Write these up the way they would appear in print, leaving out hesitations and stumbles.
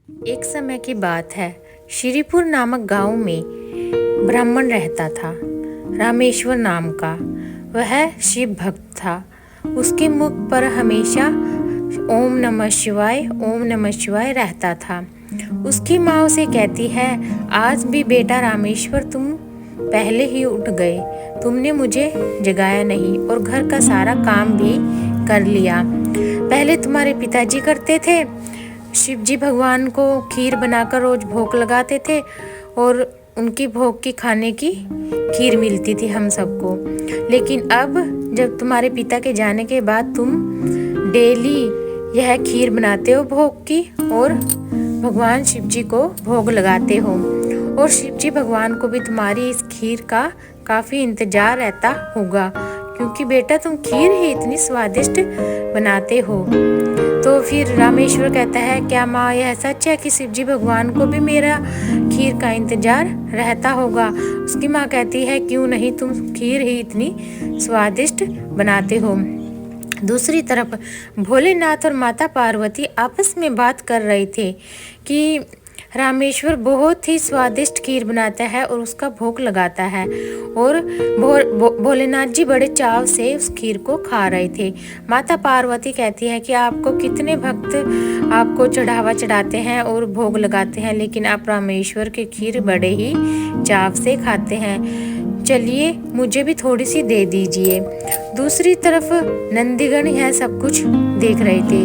एक समय की बात है। श्रीपुर नामक गांव में ब्राह्मण रहता था, रामेश्वर नाम का। वह शिव भक्त था। उसके मुख पर हमेशा ओम नमः शिवाय, ओम नमः शिवाय रहता था। उसकी माँ उसे कहती है, आज भी बेटा रामेश्वर तुम पहले ही उठ गए, तुमने मुझे जगाया नहीं और घर का सारा काम भी कर लिया। पहले तुम्हारे पिताजी करते थे, शिव जी भगवान को खीर बनाकर रोज भोग लगाते थे और उनकी भोग की खाने की खीर मिलती थी हम सबको। लेकिन अब जब तुम्हारे पिता के जाने के बाद तुम डेली यह खीर बनाते हो भोग की और भगवान शिव जी को भोग लगाते हो, और शिव जी भगवान को भी तुम्हारी इस खीर का काफ़ी इंतजार रहता होगा, क्योंकि बेटा तुम खीर ही इतनी स्वादिष्ट बनाते हो। तो फिर रामेश्वर कहता है, क्या माँ यह सच है कि शिव जी भगवान को भी मेरा खीर का इंतजार रहता होगा? उसकी माँ कहती है, क्यों नहीं, तुम खीर ही इतनी स्वादिष्ट बनाते हो। दूसरी तरफ भोलेनाथ और माता पार्वती आपस में बात कर रहे थे कि रामेश्वर बहुत ही स्वादिष्ट खीर बनाता है और उसका भोग लगाता है, और भोलेनाथ जी बड़े चाव से उस खीर को खा रहे थे। माता पार्वती कहती है कि आपको कितने भक्त आपको चढ़ावा चढ़ाते हैं और भोग लगाते हैं, लेकिन आप रामेश्वर की खीर बड़े ही चाव से खाते हैं, चलिए मुझे भी थोड़ी सी दे दीजिए। दूसरी तरफ नंदीगण यह सब कुछ देख रहे थे।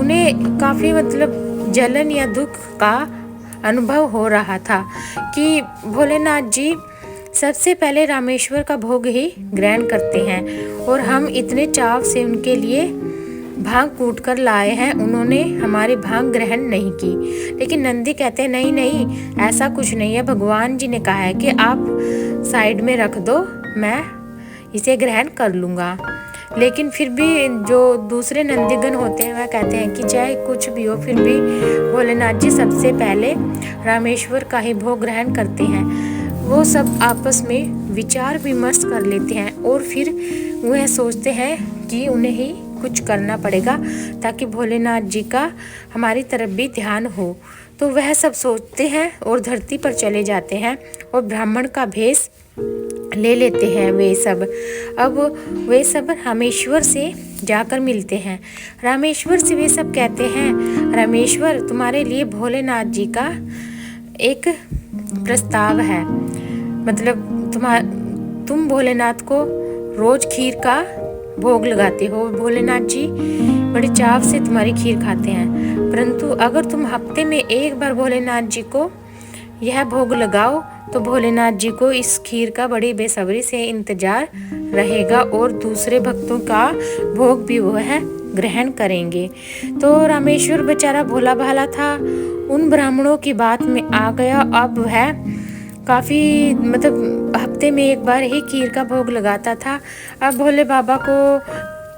उन्हें काफ़ी जलन या दुख का अनुभव हो रहा था कि भोलेनाथ जी सबसे पहले रामेश्वर का भोग ही ग्रहण करते हैं और हम इतने चाव से उनके लिए भांग कूट कर लाए हैं, उन्होंने हमारी भांग ग्रहण नहीं की। लेकिन नंदी कहते हैं, नहीं नहीं, ऐसा कुछ नहीं है, भगवान जी ने कहा है कि आप साइड में रख दो, मैं इसे ग्रहण कर लूँगा। लेकिन फिर भी जो दूसरे नंदीगण होते हैं वह कहते हैं कि चाहे कुछ भी हो, फिर भी भोलेनाथ जी सबसे पहले रामेश्वर का ही भोग ग्रहण करते हैं। वो सब आपस में विचार विमर्श कर लेते हैं और फिर वह सोचते हैं कि उन्हें ही कुछ करना पड़ेगा ताकि भोलेनाथ जी का हमारी तरफ भी ध्यान हो। तो वह सब सोचते हैं और धरती पर चले जाते हैं और ब्राह्मण का भेष ले लेते हैं वे सब। अब वे सब रामेश्वर से जाकर मिलते हैं। रामेश्वर से वे सब कहते हैं, रामेश्वर तुम्हारे लिए भोलेनाथ जी का एक प्रस्ताव है, तुम भोलेनाथ को रोज खीर का भोग लगाते हो, भोलेनाथ जी बड़े चाव से तुम्हारी खीर खाते हैं, परंतु अगर तुम हफ्ते में एक बार भोलेनाथ जी को यह भोग लगाओ तो भोलेनाथ जी को इस खीर का बड़ी बेसब्री से इंतजार रहेगा और दूसरे भक्तों का भोग भी वह ग्रहण करेंगे। तो रामेश्वर बेचारा भोला भाला था, उन ब्राह्मणों की बात में आ गया। अब वह काफ़ी हफ्ते में एक बार ही खीर का भोग लगाता था। अब भोले बाबा को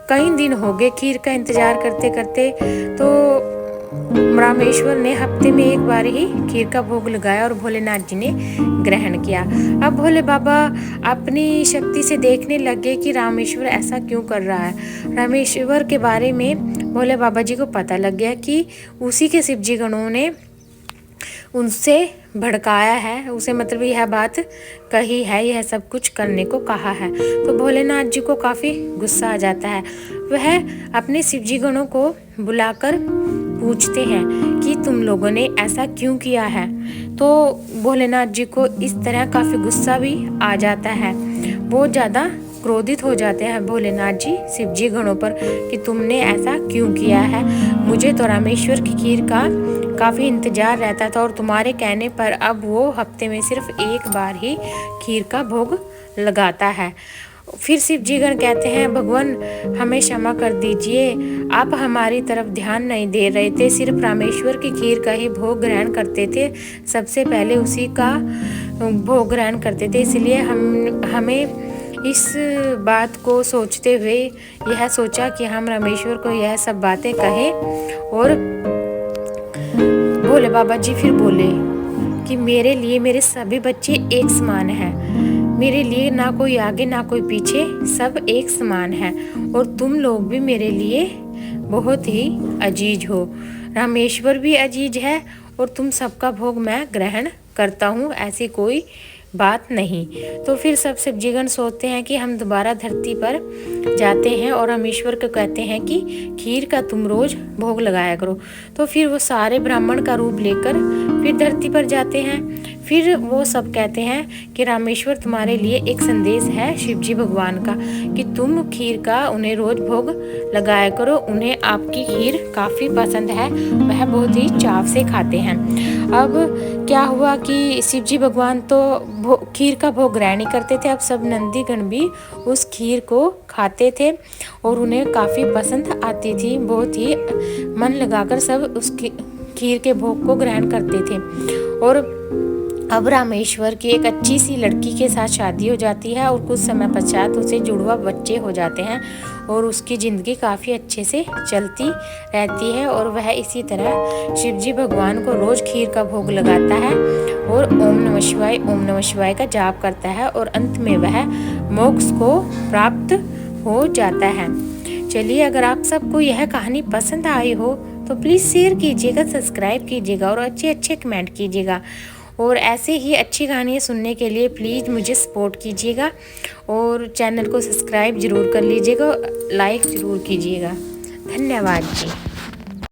कई दिन हो गए खीर का इंतजार करते करते, तो रामेश्वर ने हफ्ते में एक बार ही खीर का भोग लगाया और भोलेनाथ जी ने ग्रहण किया। अब भोले बाबा अपनी शक्ति से देखने लगे कि रामेश्वर ऐसा क्यों कर रहा है। रामेश्वर के बारे में भोले बाबा जी को पता लग गया कि उसी के शिव जी गणों ने उनसे भड़काया है, उसे यह बात कही है, यह सब कुछ करने को कहा है। तो भोलेनाथ जी को काफ़ी गुस्सा आ जाता है। वह अपने शिवजी गणों को बुलाकर पूछते हैं कि तुम लोगों ने ऐसा क्यों किया है। तो भोलेनाथ जी को इस तरह काफ़ी गुस्सा भी आ जाता है, बहुत ज़्यादा क्रोधित हो जाते हैं भोलेनाथ जी शिवजी गणों पर कि तुमने ऐसा क्यों किया है। मुझे तो रामेश्वर की खीर का काफ़ी इंतजार रहता था और तुम्हारे कहने पर अब वो हफ्ते में सिर्फ एक बार ही खीर का भोग लगाता है। फिर शिव जी गण कहते हैं, भगवान हमें क्षमा कर दीजिए, आप हमारी तरफ ध्यान नहीं दे रहे थे, सिर्फ रामेश्वर की खीर का ही भोग ग्रहण करते थे, सबसे पहले उसी का भोग ग्रहण करते थे, इसलिए हमें इस बात को सोचते हुए यह सोचा कि हम रामेश्वर को यह सब बातें कहें। और भोले बाबा जी फिर बोले कि मेरे लिए मेरे सभी बच्चे एक समान हैं, मेरे लिए ना कोई आगे ना कोई पीछे, सब एक समान है, और तुम लोग भी मेरे लिए बहुत ही अजीज हो। रामेश्वर भी अजीज है और तुम सबका भोग मैं ग्रहण करता हूँ, ऐसी कोई बात नहीं। तो फिर सब शिवजीगण सोचते हैं कि हम दोबारा धरती पर जाते हैं और हम ईश्वर को कहते हैं कि खीर का तुम रोज भोग लगाया करो। तो फिर वो सारे ब्राह्मण का रूप लेकर फिर धरती पर जाते हैं। फिर वो सब कहते हैं कि रामेश्वर तुम्हारे लिए एक संदेश है शिवजी भगवान का कि तुम खीर का उन्हें रोज भोग लगाया करो। उन्हें आपकी खीर काफ़ी पसंद है, वह बहुत ही चाव से खाते हैं। अब क्या हुआ कि शिवजी भगवान तो खीर का भोग ग्रहण नहीं करते थे, अब सब नंदीगण भी उस खीर को खाते थे और उन्हें काफ़ी पसंद आती थी। बहुत ही मन लगाकर सब उस खीर के भोग को ग्रहण करते थे। और अब रामेश्वर की एक अच्छी सी लड़की के साथ शादी हो जाती है और कुछ समय पश्चात उसे जुड़वा बच्चे हो जाते हैं और उसकी ज़िंदगी काफ़ी अच्छे से चलती रहती है। और वह इसी तरह शिवजी भगवान को रोज़ खीर का भोग लगाता है और ओम नमः शिवाय का जाप करता है और अंत में वह मोक्ष को प्राप्त हो जाता है। चलिए, अगर आप सबको यह कहानी पसंद आई हो तो प्लीज़ शेयर कीजिएगा, सब्सक्राइब कीजिएगा और अच्छे कमेंट कीजिएगा। और ऐसे ही अच्छी कहानियाँ सुनने के लिए प्लीज़ मुझे सपोर्ट कीजिएगा और चैनल को सब्सक्राइब ज़रूर कर लीजिएगा, लाइक ज़रूर कीजिएगा। धन्यवाद जी।